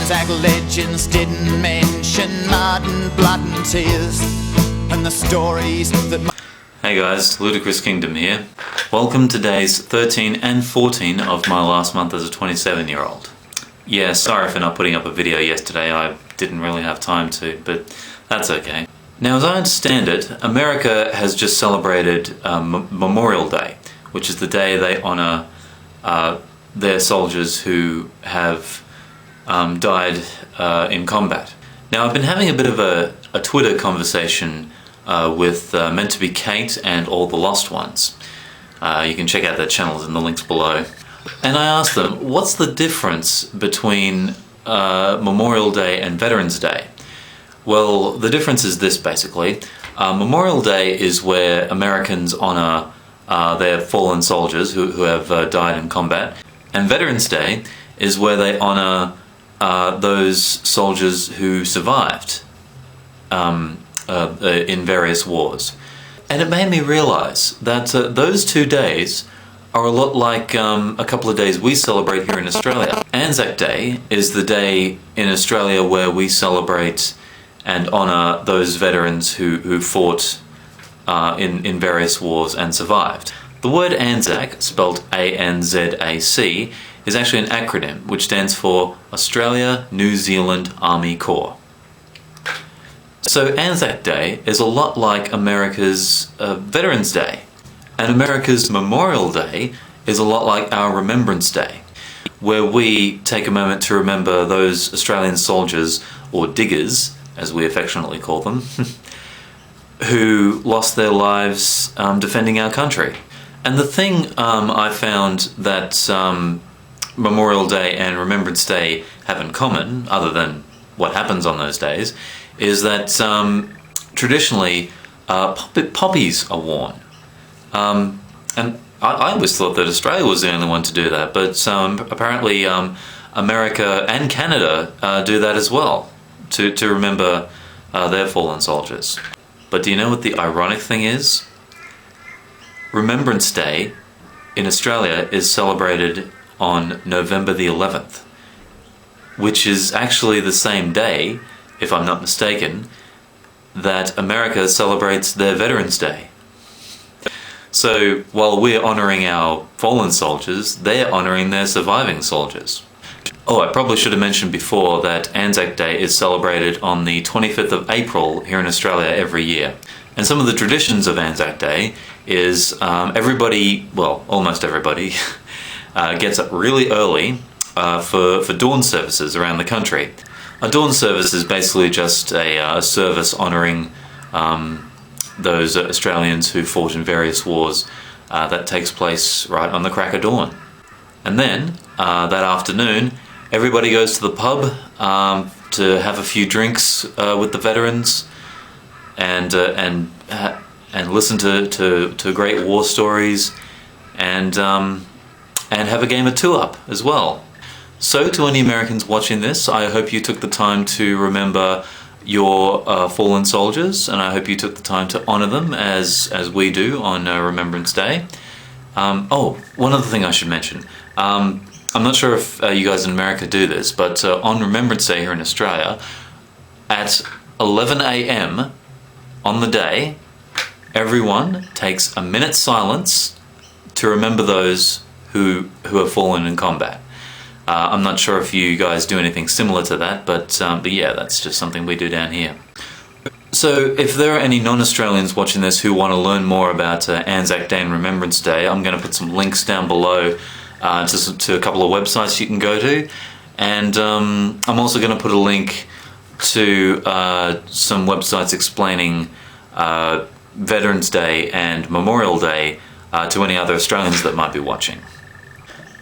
Anzac legends didn't mention mud and blood and tears, and the stories that... Hey guys, Ludicrous Kingdom here. Welcome to days 13 and 14 of my last month as a 27-year-old. Yeah, sorry for not putting up a video yesterday, I didn't really have time to, but that's okay. Now, as I understand it, America has just celebrated Memorial Day, which is the day they honour their soldiers who have died in combat. Now, I've been having a bit of a Twitter conversation with Meant to be Kate and All the Lost Ones. You can check out their channels in the links below. And I asked them, what's the difference between Memorial Day and Veterans Day? Well, the difference is this, basically. Memorial Day is where Americans honour their fallen soldiers who have died in combat. And Veterans Day is where they honour those soldiers who survived in various wars. And it made me realise that those 2 days are a lot like a couple of days we celebrate here in Australia. Anzac Day is the day in Australia where we celebrate and honour those veterans who fought in various wars and survived. The word Anzac, spelled A-N-Z-A-C, is actually an acronym which stands for Australia New Zealand Army Corps. So Anzac Day is a lot like America's Veterans Day, and America's Memorial Day is a lot like our Remembrance Day, where we take a moment to remember those Australian soldiers, or diggers as we affectionately call them, who lost their lives defending our country. And the thing I found that Memorial Day and Remembrance Day have in common, other than what happens on those days, is that traditionally poppies are worn. And I always thought that Australia was the only one to do that, but apparently America and Canada do that as well, to remember their fallen soldiers. But do you know what the ironic thing is? Remembrance Day in Australia is celebrated on November the 11th, which is actually the same day, if I'm not mistaken, that America celebrates their Veterans Day. So while we're honouring our fallen soldiers, they're honouring their surviving soldiers. Oh, I probably should have mentioned before that Anzac Day is celebrated on the 25th of April here in Australia every year. And some of the traditions of Anzac Day is everybody, well, almost everybody, gets up really early for dawn services around the country. A dawn service is basically just a service honouring those Australians who fought in various wars that takes place right on the crack of dawn. And then, that afternoon, everybody goes to the pub to have a few drinks with the veterans and listen to great war stories and have a game of two-up as well. So to any Americans watching this, I hope you took the time to remember your fallen soldiers, and I hope you took the time to honour them as we do on Remembrance Day. Oh, one other thing I should mention. I'm not sure if you guys in America do this, but on Remembrance Day here in Australia, at 11 AM on the day, everyone takes a minute's silence to remember those who have fallen in combat. I'm not sure if you guys do anything similar to that, but yeah, that's just something we do down here. So if there are any non-Australians watching this who want to learn more about Anzac Day and Remembrance Day, I'm going to put some links down below to a couple of websites you can go to, and I'm also going to put a link to some websites explaining Veterans Day and Memorial Day to any other Australians that might be watching.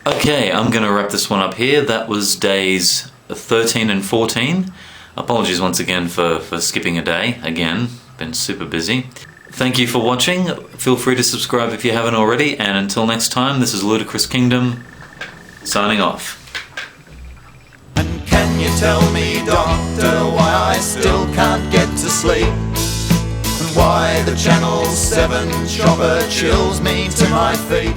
Okay, I'm going to wrap this one up here. That was days 13 and 14. Apologies once again for skipping a day. Again, been super busy. Thank you for watching. Feel free to subscribe if you haven't already, and until next time, this is Ludicrous Kingdom, signing off. And can you tell me, Doctor, why I still can't get to sleep? And why the Channel 7 shopper chills me to my feet?